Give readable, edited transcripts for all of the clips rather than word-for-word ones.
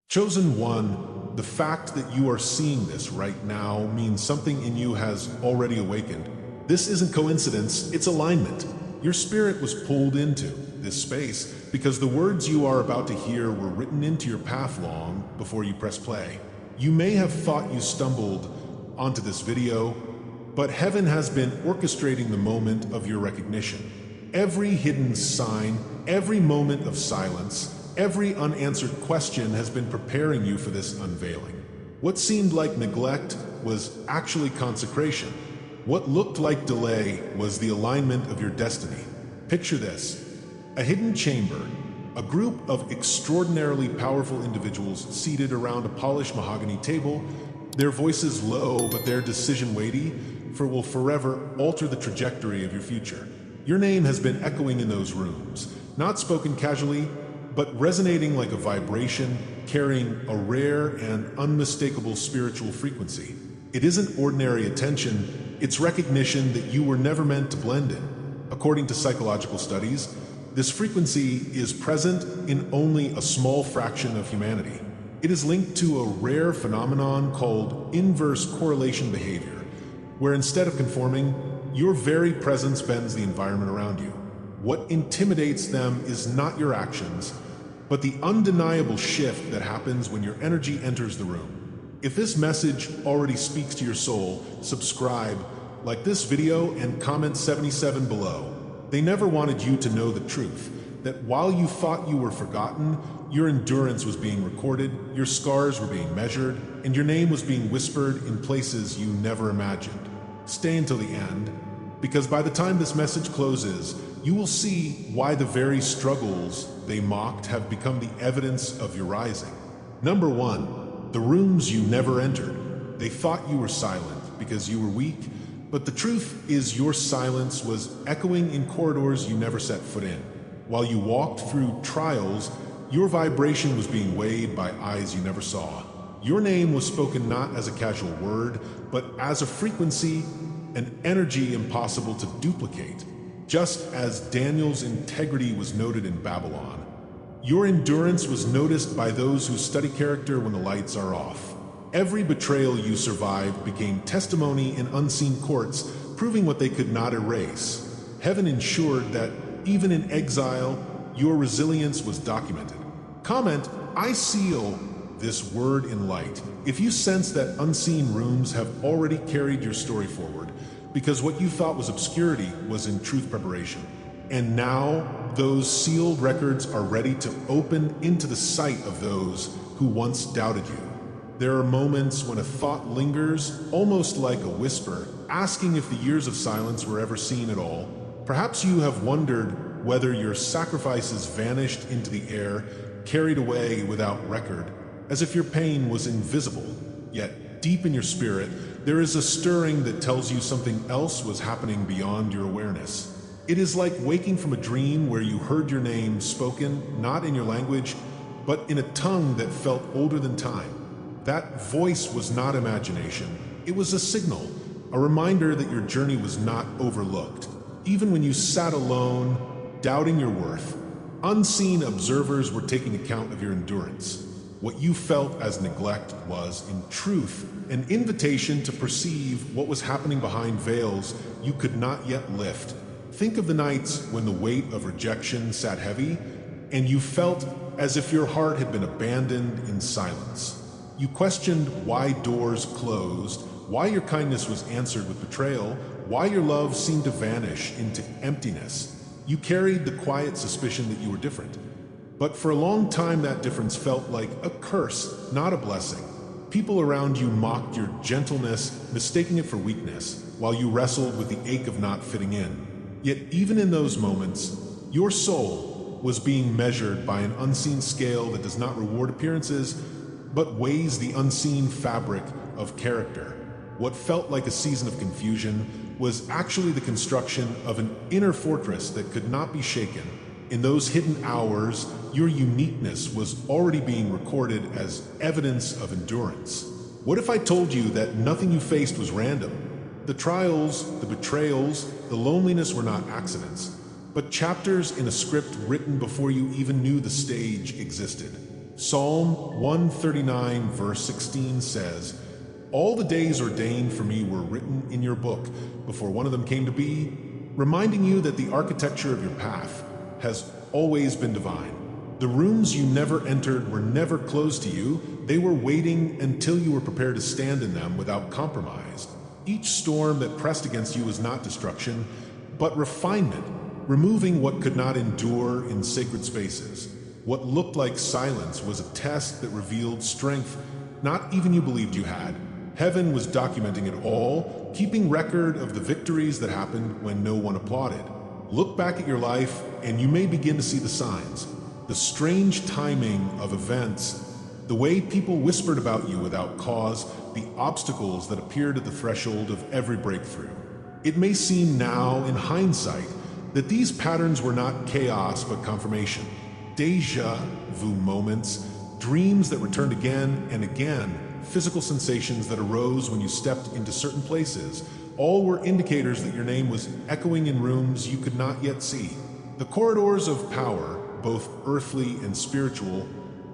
Chosen one, the fact that you are seeing this right now means something in you has already awakened. This isn't coincidence, it's alignment. Your spirit was pulled into this space because the words you are about to hear were written into your path long before you press play. You may have thought you stumbled onto this video, but heaven has been orchestrating the moment of your recognition. Every hidden sign, every moment of silence, every unanswered question has been preparing you for this unveiling. What seemed like neglect was actually consecration. What looked like delay was the alignment of your destiny. Picture this: a hidden chamber, a group of extraordinarily powerful individuals seated around a polished mahogany table, their voices low but their decision weighty, for it will forever alter the trajectory of your future. Your name has been echoing in those rooms, not spoken casually, but resonating like a vibration, carrying a rare and unmistakable spiritual frequency. It isn't ordinary attention, it's recognition that you were never meant to blend in. According to psychological studies, this frequency is present in only a small fraction of humanity. It is linked to a rare phenomenon called inverse correlation behavior, where instead of conforming, your very presence bends the environment around you. What intimidates them is not your actions, but the undeniable shift that happens when your energy enters the room. If this message already speaks to your soul, subscribe, like this video, and comment 77 below. They never wanted you to know the truth, that while you thought you were forgotten, your endurance was being recorded, your scars were being measured, and your name was being whispered in places you never imagined. Stay until the end, because by the time this message closes, you will see why the very struggles they mocked have become the evidence of your rising. Number 1, the rooms you never entered. They thought you were silent because you were weak, but the truth is your silence was echoing in corridors you never set foot in. While you walked through trials, your vibration was being weighed by eyes you never saw. Your name was spoken not as a casual word, but as a frequency, an energy impossible to duplicate. Just as Daniel's integrity was noted in Babylon, your endurance was noticed by those who study character when the lights are off. Every betrayal you survived became testimony in unseen courts, proving what they could not erase. Heaven ensured that, even in exile, your resilience was documented. Comment, "I seal this word in light," if you sense that unseen rooms have already carried your story forward, because what you thought was obscurity was in truth preparation. And now, those sealed records are ready to open into the sight of those who once doubted you. There are moments when a thought lingers, almost like a whisper, asking if the years of silence were ever seen at all. Perhaps you have wondered whether your sacrifices vanished into the air, carried away without record, as if your pain was invisible. Yet, deep in your spirit, there is a stirring that tells you something else was happening beyond your awareness. It is like waking from a dream where you heard your name spoken, not in your language, but in a tongue that felt older than time. That voice was not imagination. It was a signal, a reminder that your journey was not overlooked. Even when you sat alone, doubting your worth, unseen observers were taking account of your endurance. What you felt as neglect was, in truth, an invitation to perceive what was happening behind veils you could not yet lift. Think of the nights when the weight of rejection sat heavy, and you felt as if your heart had been abandoned in silence. You questioned why doors closed, why your kindness was answered with betrayal, why your love seemed to vanish into emptiness. You carried the quiet suspicion that you were different. But for a long time, that difference felt like a curse, not a blessing. People around you mocked your gentleness, mistaking it for weakness, while you wrestled with the ache of not fitting in. Yet even in those moments, your soul was being measured by an unseen scale that does not reward appearances, but weighs the unseen fabric of character. What felt like a season of confusion was actually the construction of an inner fortress that could not be shaken. In those hidden hours, your uniqueness was already being recorded as evidence of endurance. What if I told you that nothing you faced was random? The trials, the betrayals, the loneliness were not accidents, but chapters in a script written before you even knew the stage existed. Psalm 139 verse 16 says, "All the days ordained for me were written in your book before one of them came to be," reminding you that the architecture of your path has always been divine. The rooms you never entered were never closed to you. They were waiting until you were prepared to stand in them without compromise. Each storm that pressed against you was not destruction, but refinement, removing what could not endure in sacred spaces. What looked like silence was a test that revealed strength not even you believed you had. Heaven was documenting it all, keeping record of the victories that happened when no one applauded. Look back at your life and you may begin to see the signs. The strange timing of events, the way people whispered about you without cause, the obstacles that appeared at the threshold of every breakthrough. It may seem now, in hindsight, that these patterns were not chaos but confirmation. Deja vu moments, dreams that returned again and again, physical sensations that arose when you stepped into certain places, all were indicators that your name was echoing in rooms you could not yet see. The corridors of power, both earthly and spiritual,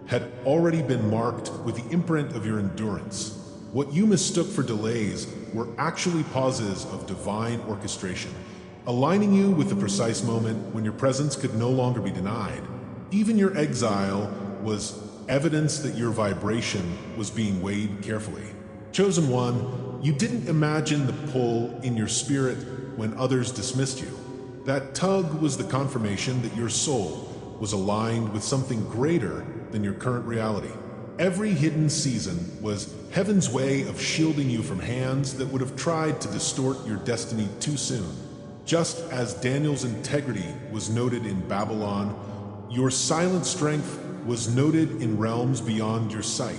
had already been marked with the imprint of your endurance. What you mistook for delays were actually pauses of divine orchestration, aligning you with the precise moment when your presence could no longer be denied. Even your exile was evidence that your vibration was being weighed carefully. Chosen one, you didn't imagine the pull in your spirit when others dismissed you. That tug was the confirmation that your soul was aligned with something greater than your current reality. Every hidden season was heaven's way of shielding you from hands that would have tried to distort your destiny too soon. Just as Daniel's integrity was noted in Babylon, your silent strength was noted in realms beyond your sight.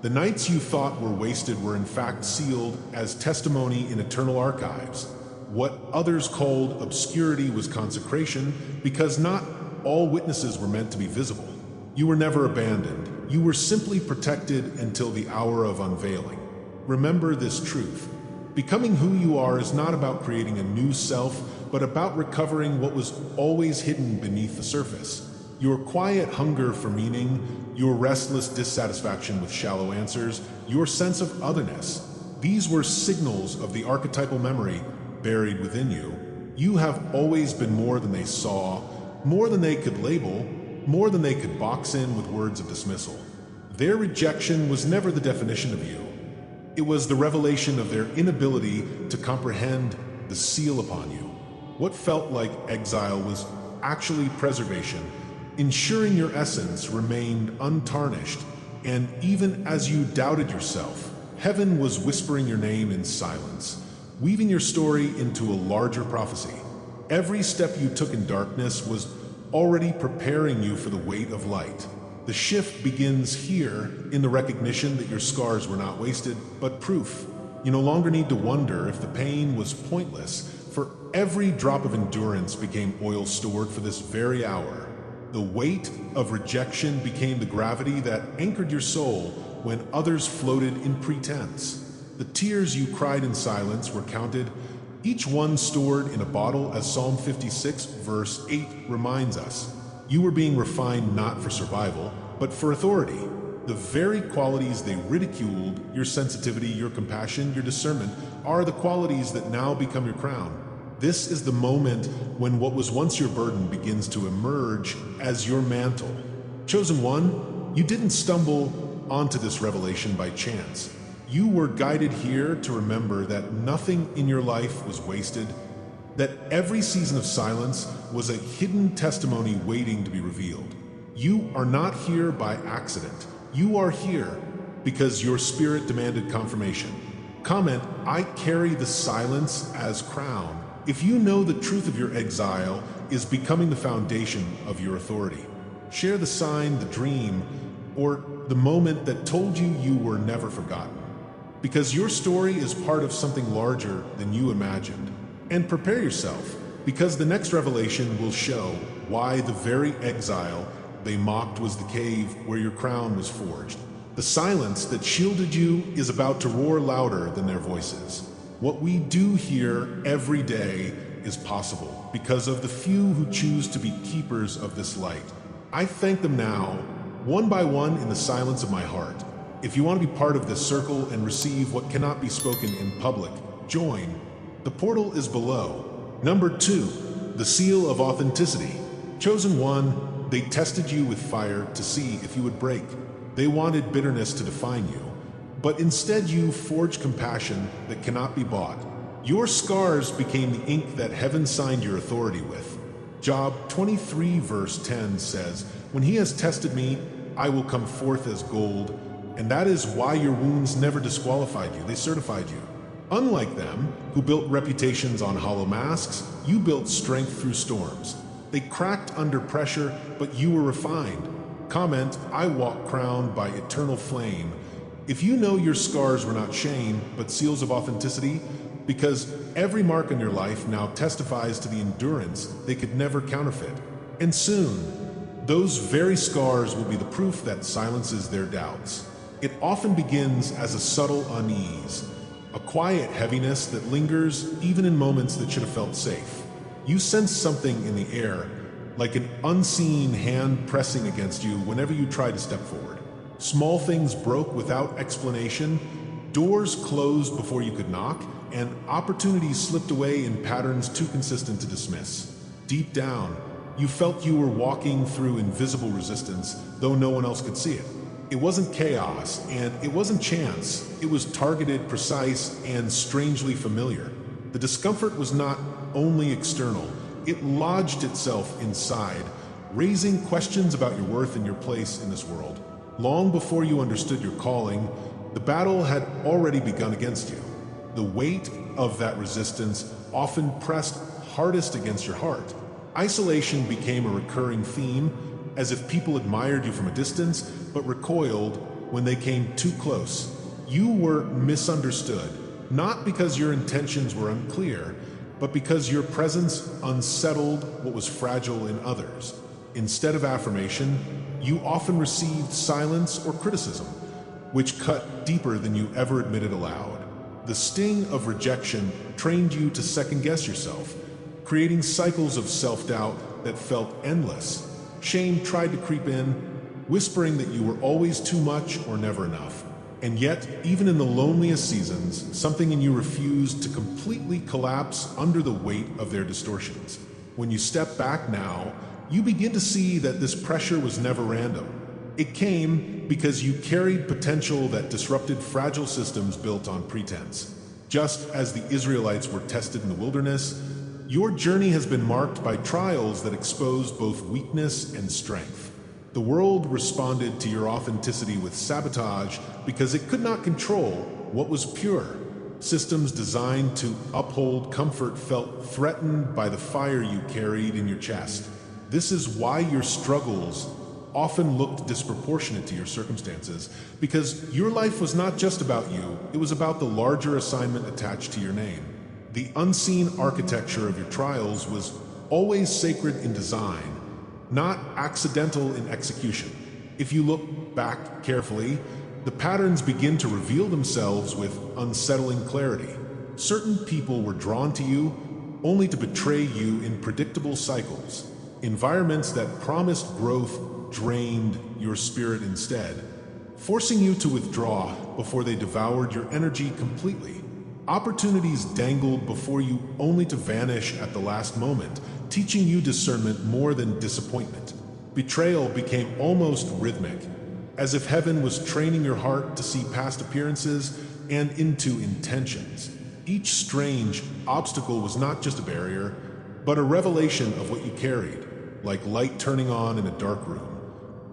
The nights you thought were wasted were in fact sealed as testimony in eternal archives. What others called obscurity was consecration, because not all witnesses were meant to be visible. You were never abandoned. You were simply protected until the hour of unveiling. Remember this truth. Becoming who you are is not about creating a new self, but about recovering what was always hidden beneath the surface. Your quiet hunger for meaning, your restless dissatisfaction with shallow answers, your sense of otherness. These were signals of the archetypal memory buried within you. You have always been more than they saw, more than they could label, more than they could box in with words of dismissal. Their rejection was never the definition of you. It was the revelation of their inability to comprehend the seal upon you. What felt like exile was actually preservation, ensuring your essence remained untarnished. And even as you doubted yourself, heaven was whispering your name in silence, weaving your story into a larger prophecy. Every step you took in darkness was already preparing you for the weight of light. The shift begins here in the recognition that your scars were not wasted, but proof. You no longer need to wonder if the pain was pointless, for every drop of endurance became oil stored for this very hour. The weight of rejection became the gravity that anchored your soul when others floated in pretense. The tears you cried in silence were counted, each one stored in a bottle, as Psalm 56 verse 8 reminds us. You were being refined not for survival, but for authority. The very qualities they ridiculed, your sensitivity, your compassion, your discernment, are the qualities that now become your crown. This is the moment when what was once your burden begins to emerge as your mantle. Chosen one, you didn't stumble onto this revelation by chance. You were guided here to remember that nothing in your life was wasted, that every season of silence was a hidden testimony waiting to be revealed. You are not here by accident. You are here because your spirit demanded confirmation. Comment, "I carry the silence as crown," if you know the truth of your exile is becoming the foundation of your authority. Share the sign, the dream, or the moment that told you you were never forgotten. Because your story is part of something larger than you imagined. And prepare yourself, because the next revelation will show why the very exile they mocked was the cave where your crown was forged. The silence that shielded you is about to roar louder than their voices. What we do here every day is possible because of the few who choose to be keepers of this light. I thank them now one by one in the silence of my heart. If you want to be part of this circle and receive what cannot be spoken in public, join. The portal is below. Number 2, the seal of authenticity. Chosen one, they tested you with fire to see if you would break. They wanted bitterness to define you, but instead you forged compassion that cannot be bought. Your scars became the ink that heaven signed your authority with. Job 23 verse 10 says, "When he has tested me, I will come forth as gold." And that is why your wounds never disqualified you, they certified you. Unlike them, who built reputations on hollow masks, you built strength through storms. They cracked under pressure, but you were refined. Comment, "I walk crowned by eternal flame." If you know your scars were not shame, but seals of authenticity, because every mark on your life now testifies to the endurance they could never counterfeit. And soon, those very scars will be the proof that silences their doubts. It often begins as a subtle unease, a quiet heaviness that lingers even in moments that should have felt safe. You sense something in the air, like an unseen hand pressing against you whenever you try to step forward. Small things broke without explanation, doors closed before you could knock, and opportunities slipped away in patterns too consistent to dismiss. Deep down, you felt you were walking through invisible resistance, though no one else could see it. It wasn't chaos, and it wasn't chance. It was targeted, precise, and strangely familiar. The discomfort was not only external, it lodged itself inside, raising questions about your worth and your place in this world. Long before you understood your calling, the battle had already begun against you. The weight of that resistance often pressed hardest against your heart. Isolation became a recurring theme, as if people admired you from a distance, but recoiled when they came too close. You were misunderstood, not because your intentions were unclear, but because your presence unsettled what was fragile in others. Instead of affirmation, you often received silence or criticism, which cut deeper than you ever admitted aloud. The sting of rejection trained you to second-guess yourself, creating cycles of self-doubt that felt endless. Shame tried to creep in, whispering that you were always too much or never enough. And yet, even in the loneliest seasons, something in you refused to completely collapse under the weight of their distortions. When you step back now, you begin to see that this pressure was never random. It came because you carried potential that disrupted fragile systems built on pretense. Just as the Israelites were tested in the wilderness, your journey has been marked by trials that exposed both weakness and strength. The world responded to your authenticity with sabotage because it could not control what was pure. Systems designed to uphold comfort felt threatened by the fire you carried in your chest. This is why your struggles often looked disproportionate to your circumstances, because your life was not just about you, it was about the larger assignment attached to your name. The unseen architecture of your trials was always sacred in design, not accidental in execution. If you look back carefully, the patterns begin to reveal themselves with unsettling clarity. Certain people were drawn to you only to betray you in predictable cycles. Environments that promised growth drained your spirit instead, forcing you to withdraw before they devoured your energy completely. Opportunities dangled before you only to vanish at the last moment, teaching you discernment more than disappointment. Betrayal became almost rhythmic, as if heaven was training your heart to see past appearances and into intentions. Each strange obstacle was not just a barrier, but a revelation of what you carried, like light turning on in a dark room.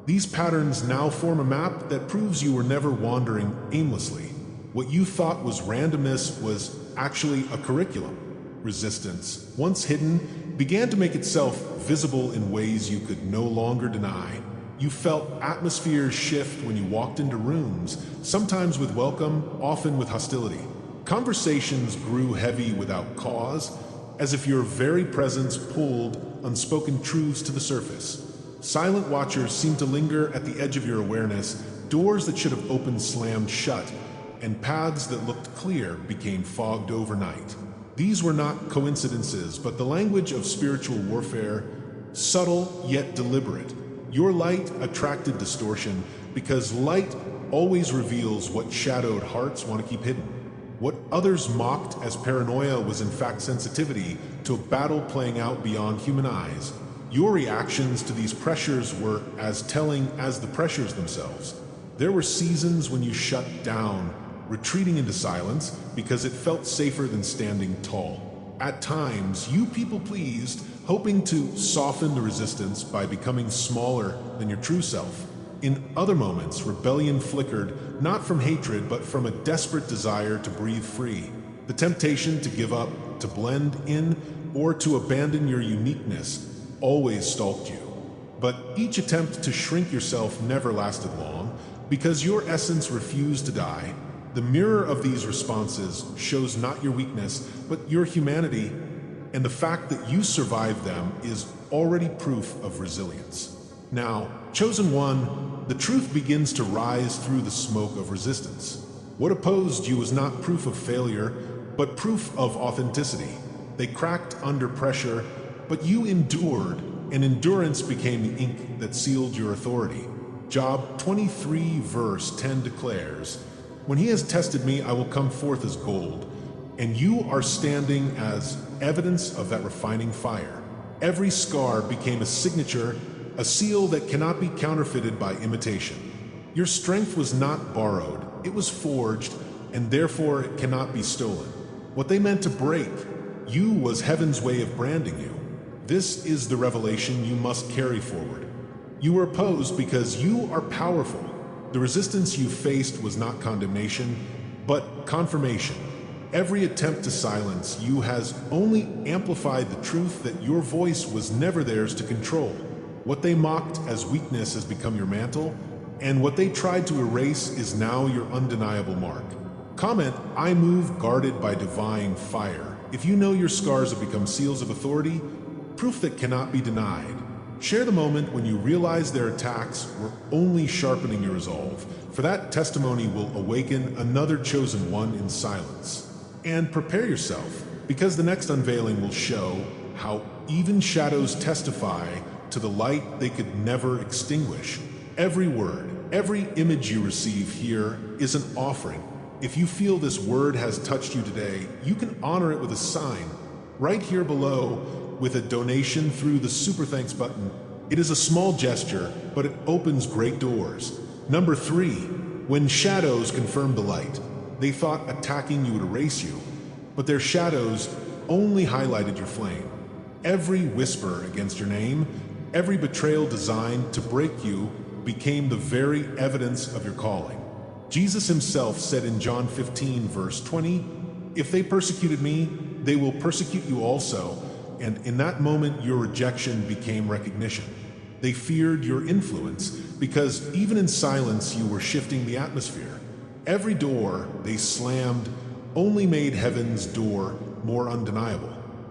These patterns now form a map that proves you were never wandering aimlessly. What you thought was randomness was actually a curriculum. Resistance, once hidden, began to make itself visible in ways you could no longer deny. You felt atmospheres shift when you walked into rooms, sometimes with welcome, often with hostility. Conversations grew heavy without cause, as if your very presence pulled unspoken truths to the surface. Silent watchers seemed to linger at the edge of your awareness, doors that should have opened slammed shut, and paths that looked clear became fogged overnight. These were not coincidences, but the language of spiritual warfare, subtle yet deliberate. Your light attracted distortion because light always reveals what shadowed hearts want to keep hidden. What others mocked as paranoia was in fact sensitivity to a battle playing out beyond human eyes. Your reactions to these pressures were as telling as the pressures themselves. There were seasons when you shut down, retreating into silence because it felt safer than standing tall. At times, you people-pleased, hoping to soften the resistance by becoming smaller than your true self. In other moments, rebellion flickered, not from hatred, but from a desperate desire to breathe free. The temptation to give up, to blend in, or to abandon your uniqueness always stalked you. But each attempt to shrink yourself never lasted long, because your essence refused to die. The mirror of these responses shows not your weakness, but your humanity, and the fact that you survived them is already proof of resilience. Now, Chosen One, the truth begins to rise through the smoke of resistance. What opposed you was not proof of failure, but proof of authenticity. They cracked under pressure, but you endured, and endurance became the ink that sealed your authority. Job 23 verse 10 declares, "When he has tested me, I will come forth as gold," and you are standing as evidence of that refining fire. Every scar became a signature, a seal that cannot be counterfeited by imitation. Your strength was not borrowed, it was forged, and therefore it cannot be stolen. What they meant to break, you was heaven's way of branding you. This is the revelation you must carry forward. You were opposed because you are powerful. The resistance you faced was not condemnation, but confirmation. Every attempt to silence you has only amplified the truth that your voice was never theirs to control. What they mocked as weakness has become your mantle, and what they tried to erase is now your undeniable mark. Comment, "I move guarded by divine fire." If you know your scars have become seals of authority, proof that cannot be denied. Share the moment when you realize their attacks were only sharpening your resolve, for that testimony will awaken another chosen one in silence. And prepare yourself, because the next unveiling will show how even shadows testify to the light they could never extinguish. Every word, every image you receive here is an offering. If you feel this word has touched you today, you can honor it with a sign right here below with a donation through the Super Thanks button. It is a small gesture, but it opens great doors. Number 3, when shadows confirm the light. They thought attacking you would erase you, but their shadows only highlighted your flame. Every whisper against your name, every betrayal designed to break you became the very evidence of your calling. Jesus himself said in John 15 verse 20, "If they persecuted me, they will persecute you also." And in that moment, your rejection became recognition. They feared your influence because even in silence, you were shifting the atmosphere. Every door they slammed only made heaven's door more undeniable.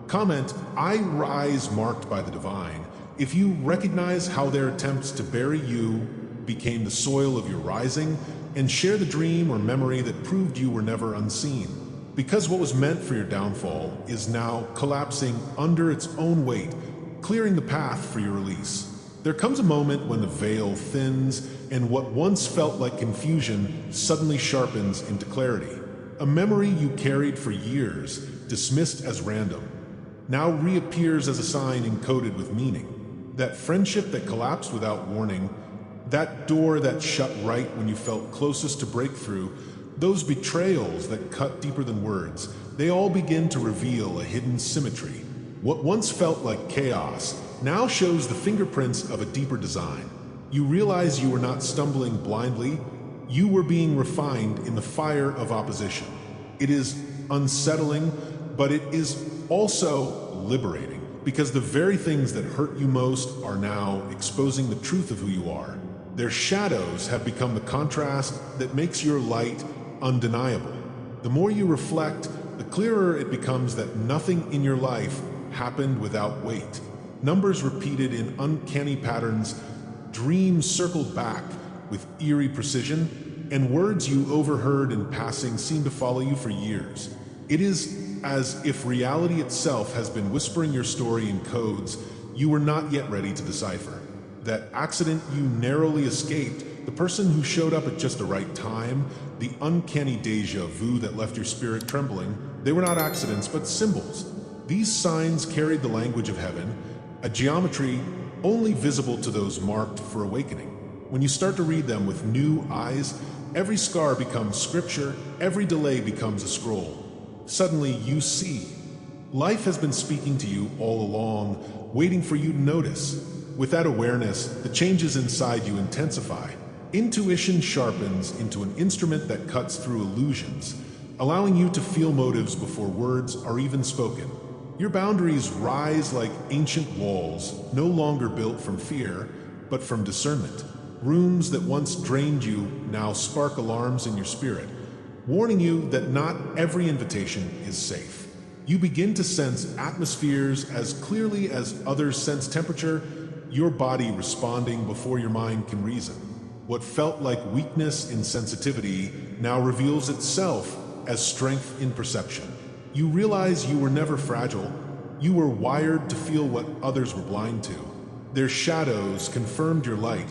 Comment, "I rise marked by the divine." If you recognize how their attempts to bury you became the soil of your rising, and share the dream or memory that proved you were never unseen. Because what was meant for your downfall is now collapsing under its own weight, clearing the path for your release. There comes a moment when the veil thins and what once felt like confusion suddenly sharpens into clarity. A memory you carried for years, dismissed as random, now reappears as a sign encoded with meaning. That friendship that collapsed without warning, that door that shut right when you felt closest to breakthrough, those betrayals that cut deeper than words, they all begin to reveal a hidden symmetry. What once felt like chaos now shows the fingerprints of a deeper design. You realize you were not stumbling blindly, you were being refined in the fire of opposition. It is unsettling, but it is also liberating, because the very things that hurt you most are now exposing the truth of who you are. Their shadows have become the contrast that makes your light undeniable. The more you reflect, the clearer it becomes that nothing in your life happened without weight. Numbers repeated in uncanny patterns, dreams circled back with eerie precision, and words you overheard in passing seem to follow you for years. It is as if reality itself has been whispering your story in codes you were not yet ready to decipher. that accident you narrowly escaped, the person who showed up at just the right time, the uncanny déjà vu that left your spirit trembling, they were not accidents but symbols. These signs carried the language of heaven, a geometry only visible to those marked for awakening. When you start to read them with new eyes, every scar becomes scripture, every delay becomes a scroll. Suddenly you see. Life has been speaking to you all along, waiting for you to notice. With that awareness, the changes inside you intensify. Intuition sharpens into an instrument that cuts through illusions, allowing you to feel motives before words are even spoken. Your boundaries rise like ancient walls, no longer built from fear, but from discernment. Rooms that once drained you now spark alarms in your spirit, warning you that not every invitation is safe. You begin to sense atmospheres as clearly as others sense temperature, your body responding before your mind can reason. What felt like weakness in sensitivity now reveals itself as strength in perception. You realize you were never fragile. You were wired to feel what others were blind to. Their shadows confirmed your light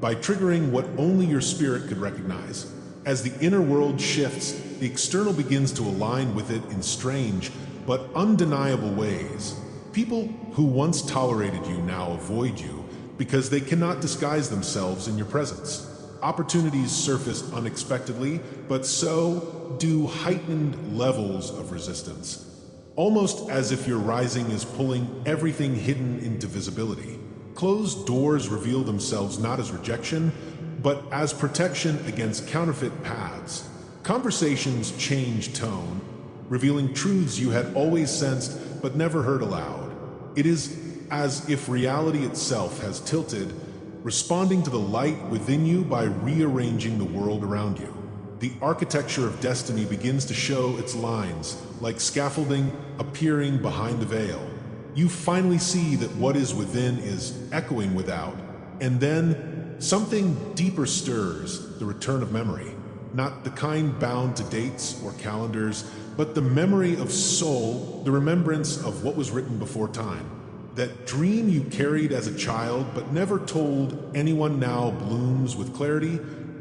by triggering what only your spirit could recognize. As the inner world shifts, the external begins to align with it in strange but undeniable ways. People who once tolerated you now avoid you because they cannot disguise themselves in your presence. Opportunities surface unexpectedly, but so do heightened levels of resistance. Almost as if your rising is pulling everything hidden into visibility. Closed doors reveal themselves not as rejection, but as protection against counterfeit paths. Conversations change tone, revealing truths you had always sensed but never heard aloud. It is as if reality itself has tilted, responding to the light within you by rearranging the world around you. The architecture of destiny begins to show its lines, like scaffolding appearing behind the veil. You finally see that what is within is echoing without, and then something deeper stirs, the return of memory. Not the kind bound to dates or calendars, but the memory of soul, the remembrance of what was written before time. That dream you carried as a child but never told anyone now blooms with clarity,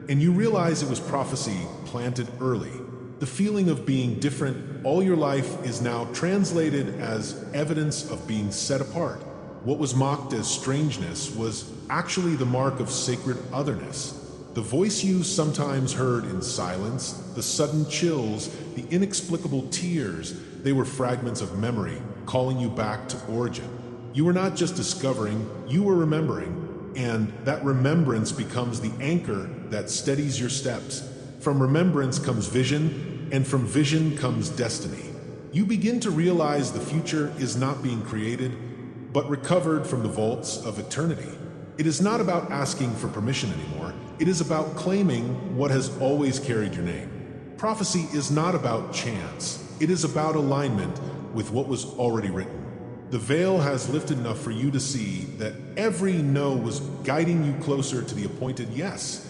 and you realize it was prophecy planted early. The feeling of being different all your life is now translated as evidence of being set apart. What was mocked as strangeness was actually the mark of sacred otherness. The voice you sometimes heard in silence, the sudden chills, the inexplicable tears, they were fragments of memory calling you back to origin. You were not just discovering, you were remembering, and that remembrance becomes the anchor that steadies your steps. From remembrance comes vision, and from vision comes destiny. You begin to realize the future is not being created, but recovered from the vaults of eternity. It is not about asking for permission anymore. It is about claiming what has always carried your name. Prophecy is not about chance. It is about alignment with what was already written. The veil has lifted enough for you to see that every no was guiding you closer to the appointed yes.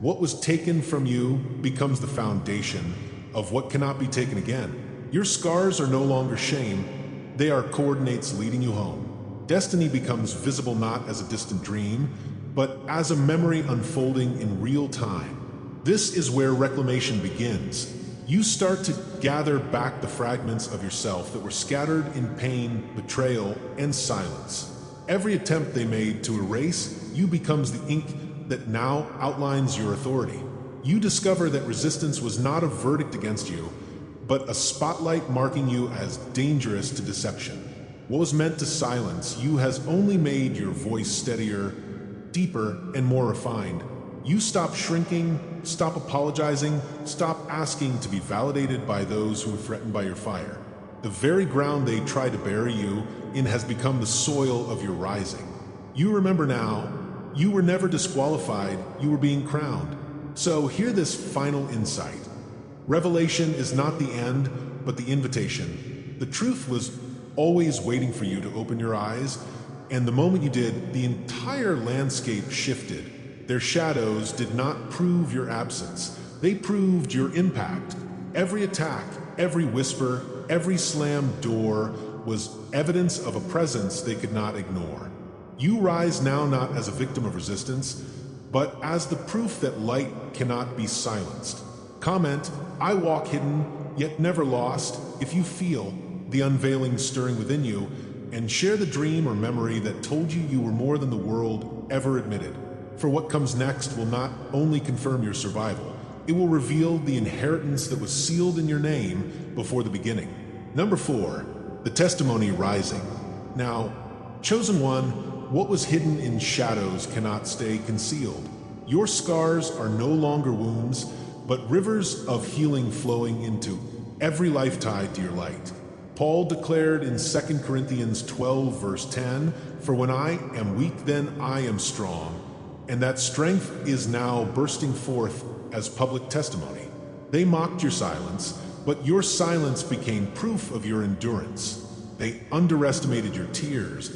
What was taken from you becomes the foundation of what cannot be taken again. Your scars are no longer shame. They are coordinates leading you home. Destiny becomes visible not as a distant dream, but as a memory unfolding in real time. This is where reclamation begins. You start to gather back the fragments of yourself that were scattered in pain, betrayal, and silence. Every attempt they made to erase you becomes the ink that now outlines your authority. You discover that resistance was not a verdict against you, but a spotlight marking you as dangerous to deception. What was meant to silence you has only made your voice steadier, deeper, and more refined. You stop shrinking, stop apologizing, stop asking to be validated by those who are threatened by your fire. The very ground they tried to bury you in has become the soil of your rising. You remember now, you were never disqualified, you were being crowned. So hear this final insight. Revelation is not the end, but the invitation. The truth was always waiting for you to open your eyes, and the moment you did, the entire landscape shifted. Their shadows did not prove your absence. They proved your impact. Every attack, every whisper, every slammed door was evidence of a presence they could not ignore. You rise now not as a victim of resistance, but as the proof that light cannot be silenced. Comment, I walk hidden, yet never lost, if you feel the unveiling stirring within you, and share the dream or memory that told you were more than the world ever admitted. For what comes next will not only confirm your survival, it will reveal the inheritance that was sealed in your name before the beginning. Number 4, the testimony rising. Now, chosen one, what was hidden in shadows cannot stay concealed. Your scars are no longer wounds, but rivers of healing flowing into every life tied to your light. Paul declared in 2 Corinthians 12, verse 10, "For when I am weak, then I am strong." And that strength is now bursting forth as public testimony. They mocked your silence, but your silence became proof of your endurance. They underestimated your tears,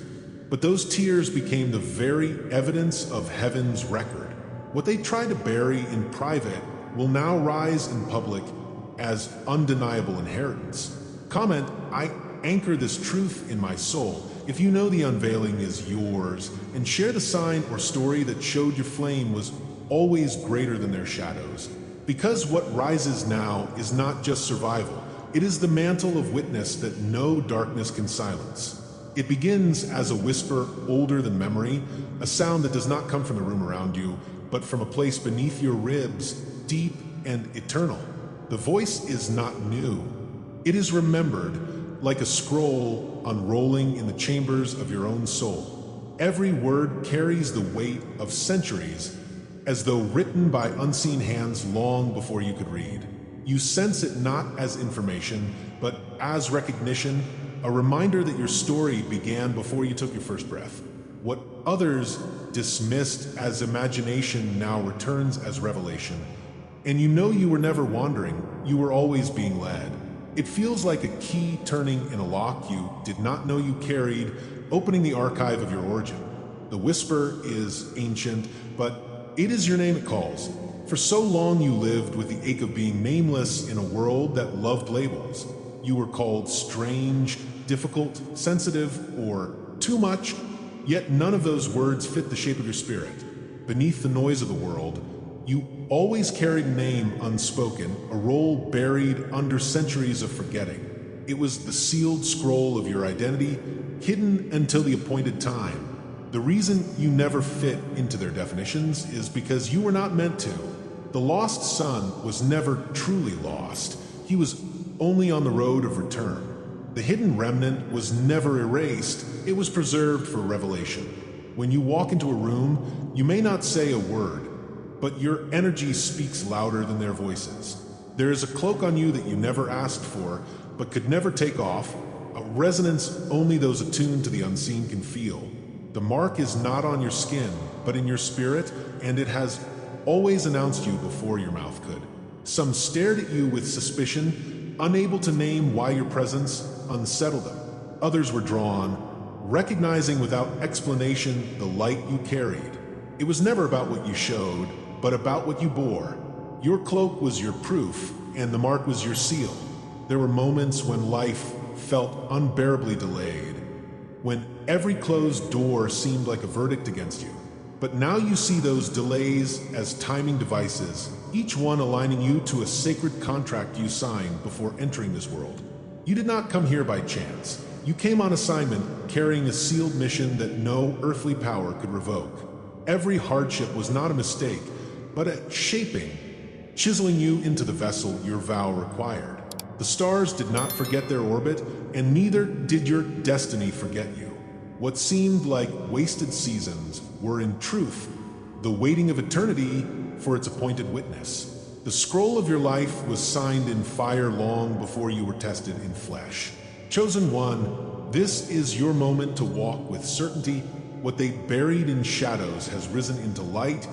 but those tears became the very evidence of heaven's record. What they tried to bury in private will now rise in public as undeniable inheritance. Comment, I anchor this truth in my soul. If you know the unveiling is yours, and share the sign or story that showed your flame was always greater than their shadows. Because what rises now is not just survival, it is the mantle of witness that no darkness can silence. It begins as a whisper older than memory, a sound that does not come from the room around you, but from a place beneath your ribs, deep and eternal. The voice is not new. It is remembered, like a scroll unrolling in the chambers of your own soul. Every word carries the weight of centuries, as though written by unseen hands long before you could read. You sense it not as information, but as recognition, a reminder that your story began before you took your first breath. What others dismissed as imagination now returns as revelation. And you know you were never wandering, you were always being led. It feels like a key turning in a lock you did not know you carried, opening the archive of your origin. The whisper is ancient, but it is your name it calls. For so long you lived with the ache of being nameless in a world that loved labels. You were called strange, difficult, sensitive, or too much, yet none of those words fit the shape of your spirit. Beneath the noise of the world, you always carried a name unspoken, a role buried under centuries of forgetting. It was the sealed scroll of your identity, hidden until the appointed time. The reason you never fit into their definitions is because you were not meant to. The lost son was never truly lost. He was only on the road of return. The hidden remnant was never erased. It was preserved for revelation. When you walk into a room, you may not say a word, but your energy speaks louder than their voices. There is a cloak on you that you never asked for, but could never take off, a resonance only those attuned to the unseen can feel. The mark is not on your skin, but in your spirit, and it has always announced you before your mouth could. Some stared at you with suspicion, unable to name why your presence unsettled them. Others were drawn, recognizing without explanation the light you carried. It was never about what you showed, but about what you bore. Your cloak was your proof, and the mark was your seal. There were moments when life felt unbearably delayed, when every closed door seemed like a verdict against you. But now you see those delays as timing devices, each one aligning you to a sacred contract you signed before entering this world. You did not come here by chance. You came on assignment carrying a sealed mission that no earthly power could revoke. Every hardship was not a mistake, but a shaping, chiseling you into the vessel your vow required. The stars did not forget their orbit, and neither did your destiny forget you. What seemed like wasted seasons were in truth the waiting of eternity for its appointed witness. The scroll of your life was signed in fire long before you were tested in flesh. Chosen one, this is your moment to walk with certainty. What they buried in shadows has risen into light,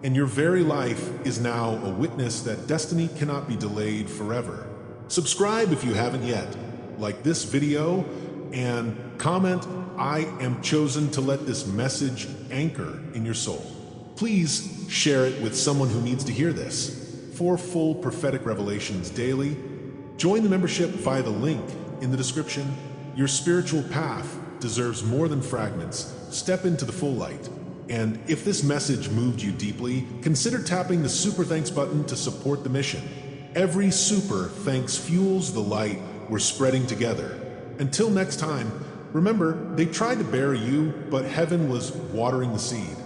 and your very life is now a witness that destiny cannot be delayed forever. Subscribe if you haven't yet, like this video, and comment, I am chosen to let this message anchor in your soul. Please share it with someone who needs to hear this. For full prophetic revelations daily, join the membership via the link in the description. Your spiritual path deserves more than fragments. step into the full light. And if this message moved you deeply, consider tapping the Super Thanks button to support the mission. Every Super Thanks fuels the light we're spreading together. Until next time, remember, they tried to bury you, but heaven was watering the seed.